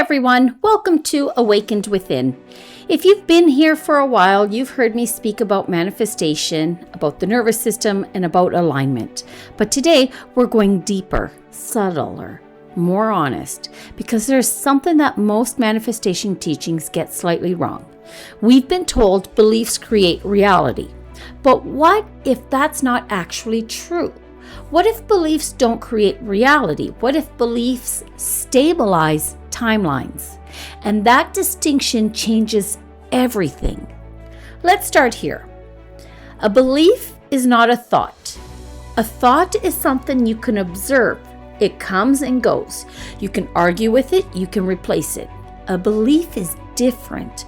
everyone, welcome to Awakened Within. If you've been here for a while, you've heard me speak about manifestation, about the nervous system, and about alignment. But today, we're going deeper, subtler, more honest, because there's something that most manifestation teachings get slightly wrong. We've been told beliefs create reality. But what if that's not actually true? What if beliefs don't create reality? What if beliefs stabilize timelines? And that distinction changes everything. Let's start here. A belief is not a thought. A thought is something you can observe. It comes and goes. You can argue with it, you can replace it. A belief is different.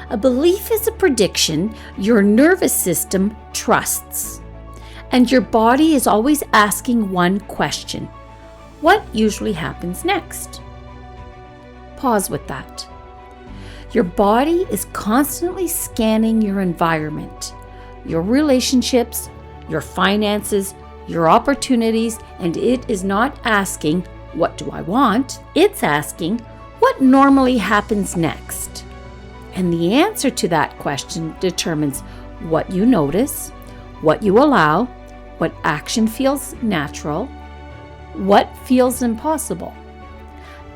A belief is a prediction your nervous system trusts. And your body is always asking one question. What usually happens next? Pause with that. Your body is constantly scanning your environment, your relationships, your finances, your opportunities, and it is not asking, what do I want? It's asking, what normally happens next? And the answer to that question determines what you notice, what you allow, what action feels natural, what feels impossible.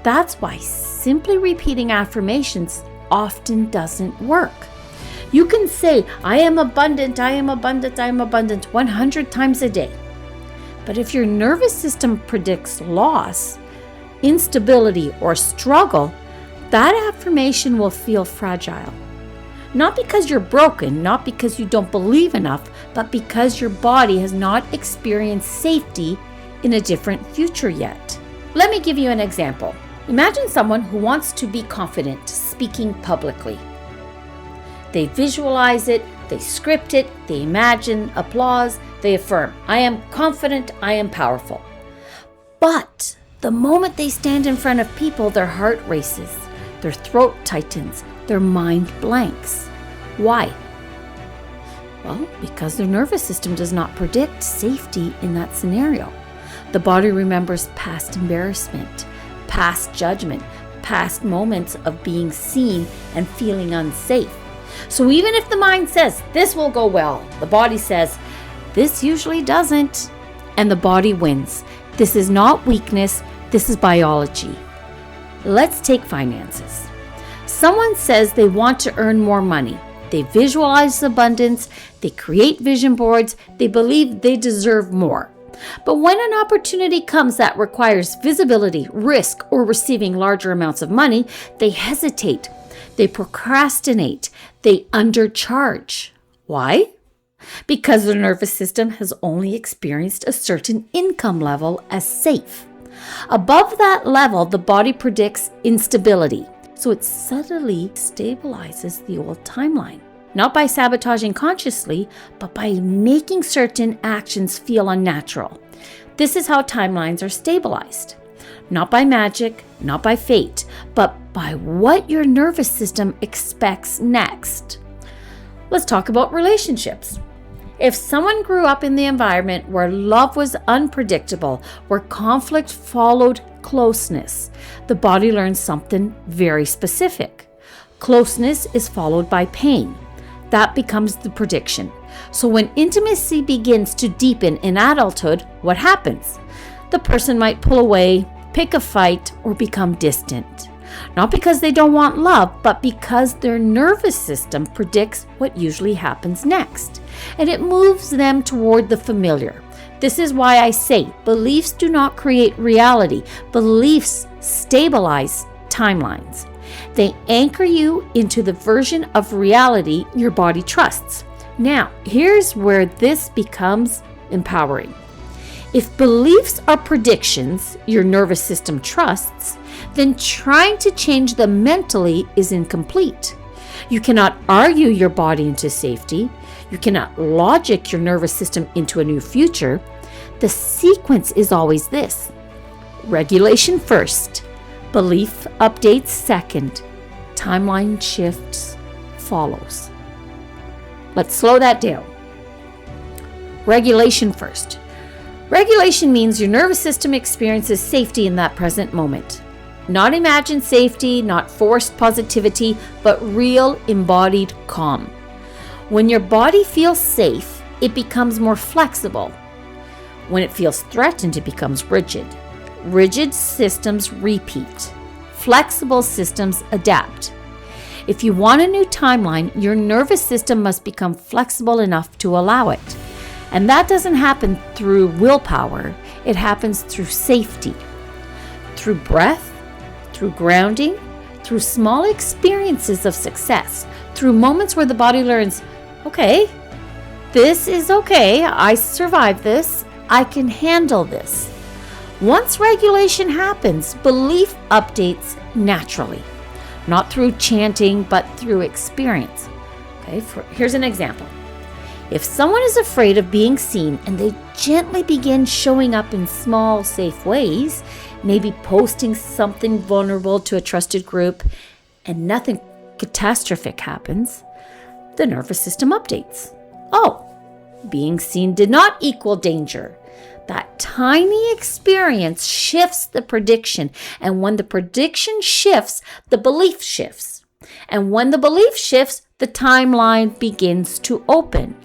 That's why simply repeating affirmations often doesn't work. You can say, I am abundant, I am abundant, I am abundant 100 times a day. But if your nervous system predicts loss, instability, or struggle, that affirmation will feel fragile. Not because you're broken, not because you don't believe enough, but because your body has not experienced safety in a different future yet. Let me give you an example. Imagine someone who wants to be confident speaking publicly. They visualize it, they script it, they imagine applause, they affirm, I am confident, I am powerful. But the moment they stand in front of people, their heart races, their throat tightens, their mind blanks. Why? Well, because their nervous system does not predict safety in that scenario. The body remembers past embarrassment, past judgment, past moments of being seen and feeling unsafe. So even if the mind says, this will go well, the body says, this usually doesn't, and the body wins. This is not weakness, this is biology. Let's take finances. Someone says they want to earn more money. They visualize abundance, they create vision boards, they believe they deserve more. But when an opportunity comes that requires visibility, risk, or receiving larger amounts of money, they hesitate, they procrastinate, they undercharge. Why? Because the nervous system has only experienced a certain income level as safe. Above that level, the body predicts instability. So it subtly stabilizes the old timeline. Not by sabotaging consciously, but by making certain actions feel unnatural. This is how timelines are stabilized. Not by magic, not by fate, but by what your nervous system expects next. Let's talk about relationships. If someone grew up in the environment where love was unpredictable, where conflict followed closeness, the body learns something very specific. Closeness is followed by pain. That becomes the prediction. So when intimacy begins to deepen in adulthood, what happens? The person might pull away, pick a fight, or become distant. Not because they don't want love, but because their nervous system predicts what usually happens next. And it moves them toward the familiar. This is why I say beliefs do not create reality. Beliefs stabilize timelines. They anchor you into the version of reality your body trusts. Now, here's where this becomes empowering. If beliefs are predictions your nervous system trusts, then trying to change them mentally is incomplete. You cannot argue your body into safety. You cannot logic your nervous system into a new future. The sequence is always this: regulation first, belief updates second, timeline shifts follows. Let's slow that down. Regulation first. Regulation means your nervous system experiences safety in that present moment. Not imagined safety, not forced positivity, but real embodied calm. When your body feels safe, it becomes more flexible. When it feels threatened, it becomes rigid. Rigid systems repeat. Flexible systems adapt. If you want a new timeline, your nervous system must become flexible enough to allow it. And that doesn't happen through willpower. It happens through safety, through breath, through grounding, through small experiences of success, through moments where the body learns, okay, this is okay, I survived this, I can handle this. Once regulation happens, belief updates naturally, not through chanting, but through experience. Okay, here's an example. If someone is afraid of being seen and they gently begin showing up in small, safe ways, maybe posting something vulnerable to a trusted group, and nothing catastrophic happens, the nervous system updates. Oh, being seen did not equal danger. That tiny experience shifts the prediction, and when the prediction shifts, the belief shifts. And when the belief shifts, the timeline begins to open.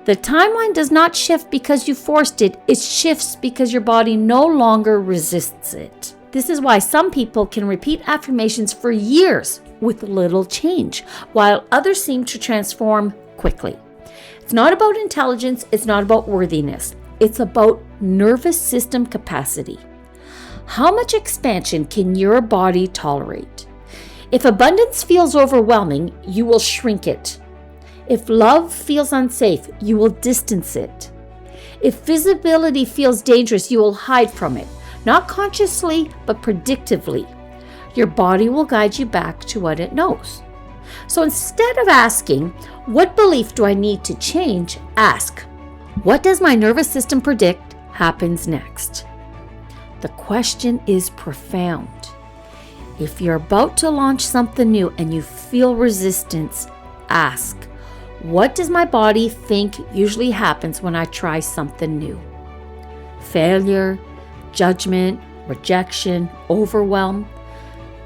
The timeline does not shift because you forced it. It shifts because your body no longer resists it. This is why some people can repeat affirmations for years with little change, while others seem to transform quickly. It's not about intelligence. It's not about worthiness. It's about nervous system capacity. How much expansion can your body tolerate? If abundance feels overwhelming, you will shrink it. If love feels unsafe, you will distance it. If visibility feels dangerous, you will hide from it, not consciously, but predictively. Your body will guide you back to what it knows. So instead of asking, what belief do I need to change? Ask, what does my nervous system predict happens next? The question is profound. If you're about to launch something new and you feel resistance, ask, what does my body think usually happens when I try something new? Failure, judgment, rejection, overwhelm.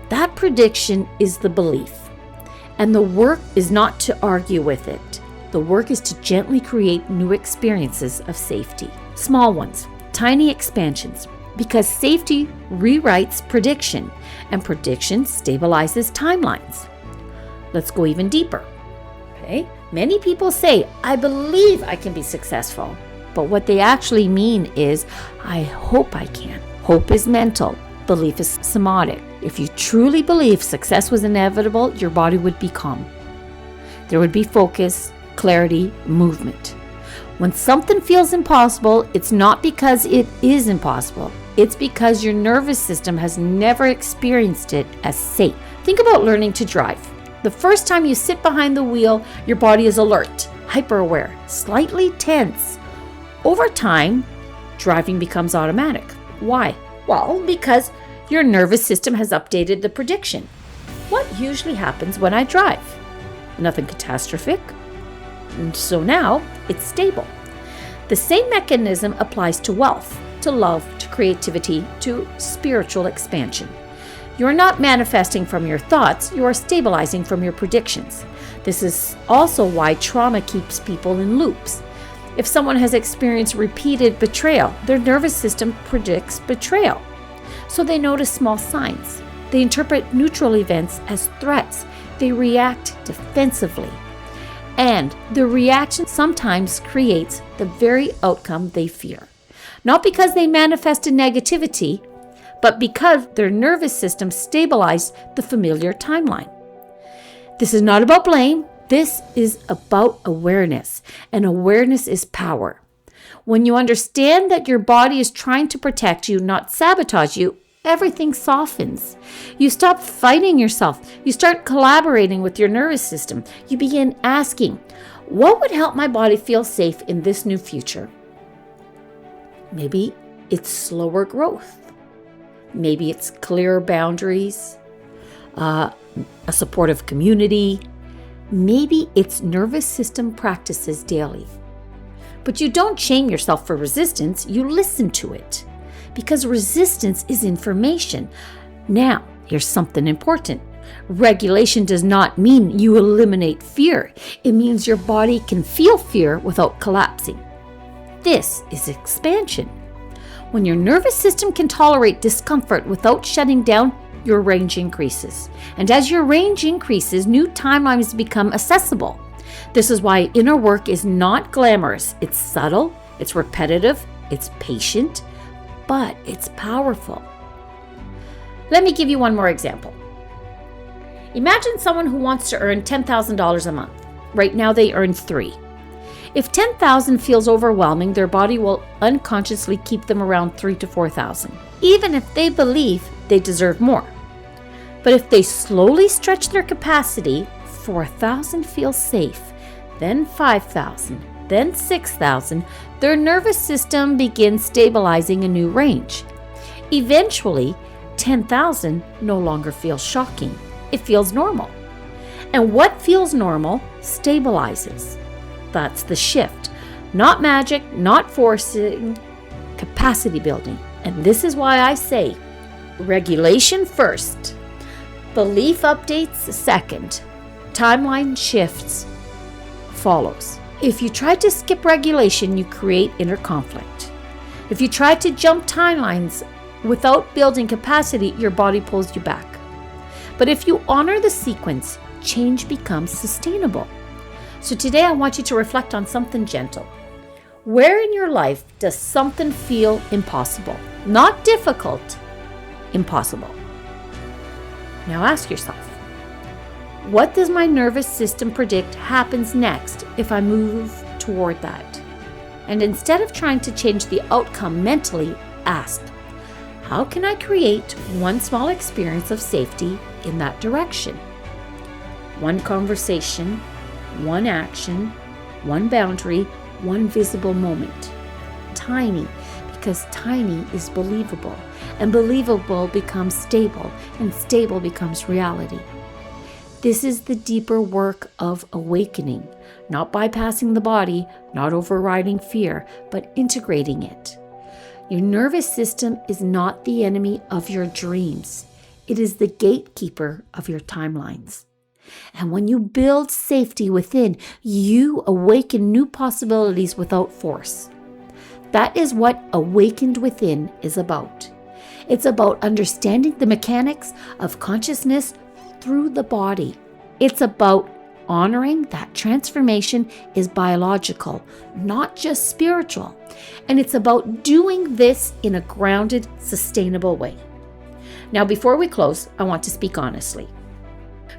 That prediction is the belief. And the work is not to argue with it. The work is to gently create new experiences of safety. Small ones, tiny expansions, because safety rewrites prediction, and prediction stabilizes timelines. Let's go even deeper. Okay? Many people say, I believe I can be successful. But what they actually mean is, I hope I can. Hope is mental. Belief is somatic. If you truly believe success was inevitable, your body would be calm. There would be focus, clarity, movement. When something feels impossible, it's not because it is impossible. It's because your nervous system has never experienced it as safe. Think about learning to drive. The first time you sit behind the wheel, your body is alert, hyper-aware, slightly tense. Over time, driving becomes automatic. Why? Well, because your nervous system has updated the prediction. What usually happens when I drive? Nothing catastrophic. And so now it's stable. The same mechanism applies to wealth, to love, to creativity, to spiritual expansion. You're not manifesting from your thoughts, you are stabilizing from your predictions. This is also why trauma keeps people in loops. If someone has experienced repeated betrayal, their nervous system predicts betrayal. So they notice small signs. They interpret neutral events as threats. They react defensively. And the reaction sometimes creates the very outcome they fear. Not because they manifested negativity, but because their nervous system stabilized the familiar timeline. This is not about blame. This is about awareness, and awareness is power. When you understand that your body is trying to protect you, not sabotage you, everything softens. You stop fighting yourself. You start collaborating with your nervous system. You begin asking, what would help my body feel safe in this new future? Maybe it's slower growth. Maybe it's clearer boundaries, a supportive community. Maybe it's nervous system practices daily. But you don't shame yourself for resistance, you listen to it. Because resistance is information. Now, here's something important. Regulation does not mean you eliminate fear. It means your body can feel fear without collapsing. This is expansion. When your nervous system can tolerate discomfort without shutting down, your range increases. And as your range increases, new timelines become accessible. This is why inner work is not glamorous. It's subtle, it's repetitive, it's patient, but it's powerful. Let me give you one more example. Imagine someone who wants to earn $10,000 a month. Right now they earn $3,000. If $10,000 feels overwhelming, their body will unconsciously keep them around $3,000 to $4,000, even if they believe they deserve more. But if they slowly stretch their capacity, $4,000 feels safe, then $5,000, then $6,000, their nervous system begins stabilizing a new range. Eventually, $10,000 no longer feels shocking. It feels normal. And what feels normal stabilizes. That's the shift. Not magic, not forcing, capacity building. And this is why I say regulation first, belief updates second, timeline shifts follows. If you try to skip regulation, you create inner conflict. If you try to jump timelines without building capacity, your body pulls you back. But if you honor the sequence, change becomes sustainable. So today I want you to reflect on something gentle. Where in your life does something feel impossible? Not difficult, impossible. Now ask yourself, what does my nervous system predict happens next if I move toward that? And instead of trying to change the outcome mentally, ask, how can I create one small experience of safety in that direction? One conversation, one action, one boundary, one visible moment. Tiny, because tiny is believable, and believable becomes stable, and stable becomes reality. This is the deeper work of awakening, not bypassing the body, not overriding fear, but integrating it. Your nervous system is not the enemy of your dreams. It is the gatekeeper of your timelines. And when you build safety within, you awaken new possibilities without force. That is what Awakened Within is about. It's about understanding the mechanics of consciousness through the body. It's about honoring that transformation is biological, not just spiritual. And it's about doing this in a grounded, sustainable way. Now, before we close, I want to speak honestly.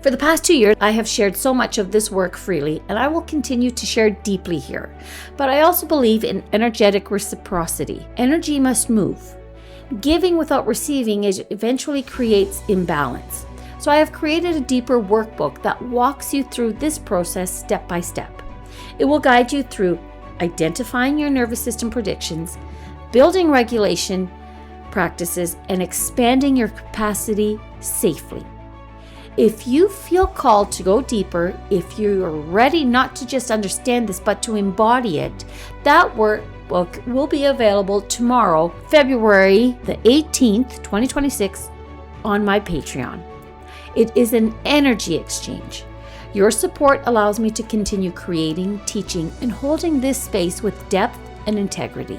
For the past 2 years, I have shared so much of this work freely, and I will continue to share deeply here. But I also believe in energetic reciprocity. Energy must move. Giving without receiving eventually creates imbalance. So I have created a deeper workbook that walks you through this process step by step. It will guide you through identifying your nervous system predictions, building regulation practices, and expanding your capacity safely. If you feel called to go deeper, if you are ready not to just understand this, but to embody it, that workbook will be available tomorrow, February the 18th, 2026, on my Patreon. It is an energy exchange. Your support allows me to continue creating, teaching, and holding this space with depth and integrity.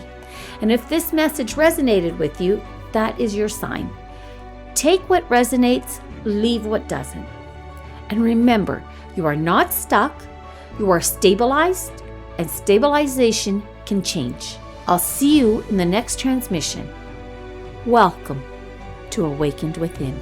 And if this message resonated with you, that is your sign. Take what resonates, leave what doesn't. And remember, you are not stuck, you are stabilized, and stabilization can change. I'll see you in the next transmission. Welcome to Awakened Within.